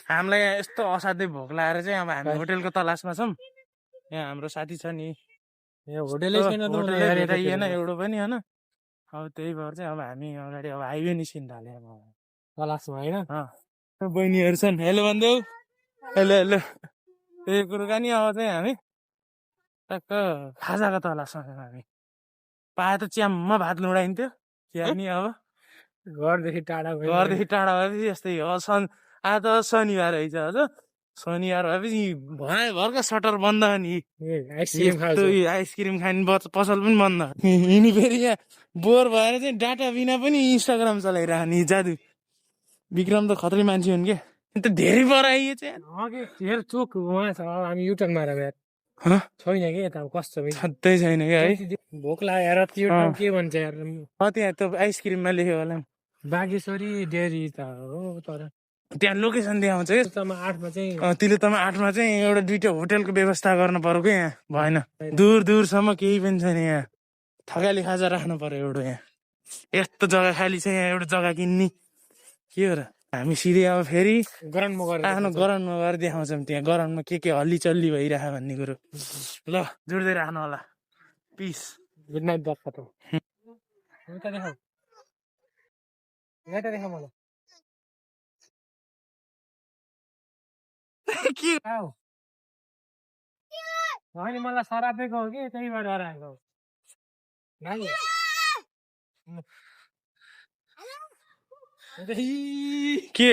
हामीलाई यहाँ यस्तो असाध्यै भोक लागेर चाहिँ अब हामी होटेलको तलासमा छौँ। यहाँ हाम्रो साथी छ नि, होटेलै छैन त होटेलै भेटाइएन एउटा पनि होइन। अब त्यही भएर चाहिँ अब हामी अगाडि अब हाइवे निस्किन थाल्यो अब तलासमा होइन। बहिनीहरू छन्। हेलो भन्देऊ, हेलो हेलो। त्यही कुरो नि अब चाहिँ हामी टक्क खाजाको तलासमा छौँ हामी। पाए त च्याम्म भात लुडाइन्थ्यो चिया नि। अब घरदेखि टाढा भएपछि यस्तै हो। आज त शनिबार रहेछ हजुर। शनिबार भएपछि भर्खर सटर बन्द नि। आइसक्रिम खाने पसल पनि बन्द। यिनी फेरि यहाँ बोर भएर चाहिँ डाटा बिना पनि इन्स्टाग्राम चलाइरहने जादु। विक्रम त खत्रै मान्छे हुन् क्या। त धेरै पर आइए चाहिँ चोक उहाँ छ। हामी युटर्न मारेर छैन कि यता कस्तो छँदै छैन क्या है। भोक लागेर त्यो ठाउँ के भन्छ यार। त्यहाँ त आइसक्रिममा लेख्यो होला बागेश्वरी डेरी त हो, तर त्यहाँ लोकेसन देखाउँछ क्या। 8मा चाहिँ तिलोत्तमा 8मा चाहिँ एउटा दुइटा होटेलको व्यवस्था गर्न पर्यो क्या। यहाँ भएन, दूर दूरसम्म केही पनि छैन। यहाँ थकाली खाजा राख्नु पर्यो एउटा। यहाँ यस्तो जग्गा खाली छ, यहाँ एउटा जग्गा किन्ने के हो र। हामी सिधै अब फेरि आफ्नो गराउन्डमा गएर देखाउँछौँ त्यहाँ गराउन्डमा के हल्ली चल्ली भइरह भन्ने कुरो। ल जोड्दै राख्नु होला। पिस, गुड नाइट बस खतम। के होइन मलाई सरापेको हो कि त्यही भएर आएको के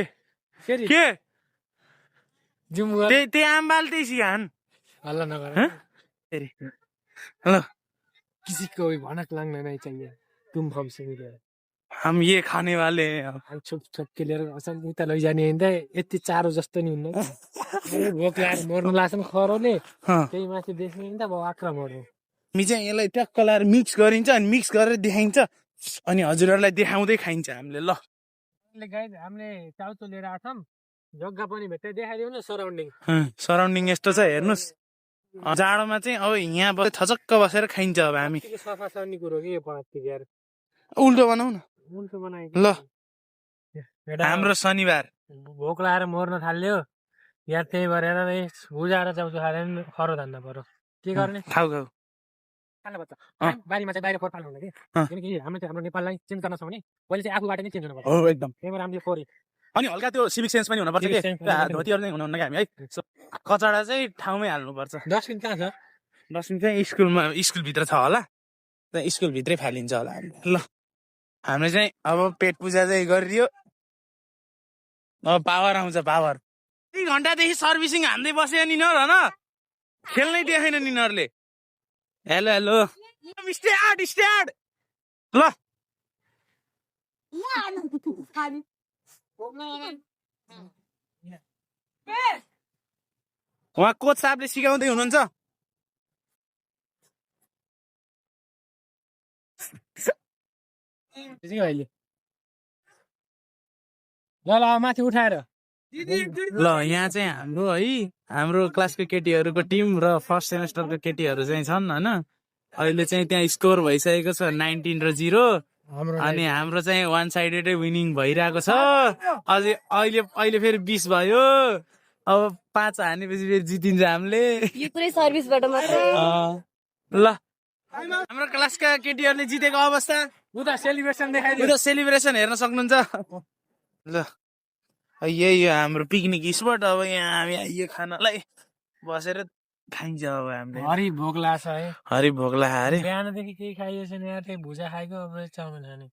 त्यही आम्बाल त्यही सिहान हल्ला नगर। हेलो, किसी को भी भनक लगना नहीं चाहिए, तुम हमसे मिले। हम ये खाने वाले हैं। छुप छुप के लिएर उता लैजाने होइन यति चारो जस्तो नि हुन्न। भोक लागेर मर्नु लाग्छ नि खरोले। त्यही माथि देख्ने नि त अब आक्रमण हो। हामी चाहिँ यसलाई ट्याक्क लाएर मिक्स गरिन्छ अनि मिक्स गरेर देखाइन्छ अनि हजुरहरूलाई देखाउँदै खाइन्छ हामीले। ल गाइज हामीले चाउचो लिएर आछौँ। जग्गा पनि भेट्दै देखाइदिउँ न सराउन्डिङ यस्तो छ हेर्नुहोस्। जाडोमा चाहिँ अब यहाँ थचक्क बसेर खाइन्छ। अब हामी सफा सर्ने कुरो के यो पाँच यार। उल्टो बनाऊ न। उल्टो बनाएको ल हाम्रो शनिबार भोक लागेर मर्न थाल्यो यार। त्यही भएर बुझाएर चाउचो खाएर खरो धान्न पर्यो। के गर्ने खाऊ बारीमा चाहिँ बाहिर फोहोर फाल्नु हुँदैन कि हामीले हाम्रो नेपाललाई चेन्ज गर्न सक्छौँ भने पहिले चाहिँ आफूबाट नै चेन्ज हुनु पर्छ। एकदम त्यही भएर हामीले फोरे अनि हल्का त्यो सिभिक सेन्स पनि हुनुपर्छ कि धोतीहरू नै हुनुहुन्न कि हामी है। कचडा चाहिँ ठाउँमै हाल्नुपर्छ। डस्टबिन कहाँ छ? डस्टबिन चाहिँ स्कुलभित्र छ होला। त्यहाँ स्कुलभित्रै फालिन्छ होला। ल हामीले चाहिँ अब पेट पूजा चाहिँ गरिदियो। अब पावर आउँछ पावर। 3 घन्टादेखि सर्भिसिङ हान्दै बस्यो नि न खेल्नै देखेन निनीहरूले। हेलो हेलो स्टार्ट ल उहाँ कोच साहबले सिकाउँदै हुनुहुन्छ। अहिले ल माथि उठाएर ल यहाँ चाहिँ हाम्रो क्लासको केटीहरूको टिम र फर्स्ट सेमेस्टरको केटीहरू चाहिँ छन् होइन। अहिले चाहिँ त्यहाँ स्कोर भइसकेको छ 19 र 0 अनि हाम्रो चाहिँ 1 साइडेडै विनिङ भइरहेको छ। अझै अहिले फेरि 20 भयो। अब 5 हानेपछि फेरि जितिन्छ हामीले। यो पुरै सर्भिसबाट मात्रै। ल हाम्रो क्लासका केटीहरूले जितेको अवस्था उता सेलिब्रेसन हेर्न सक्नुहुन्छ। ल यही हो हाम्रो पिकनिक स्पट। अब यहाँ हामी आइयो खानालाई बसेर खाइन्छ। अब हामीले हरि भोक लाग्छ है। हरि भोक लाग्यो अरे। बिहानदेखि केही खाइएको छैन यार। त्यही भुजा खाएको अब चाउमिन खाने।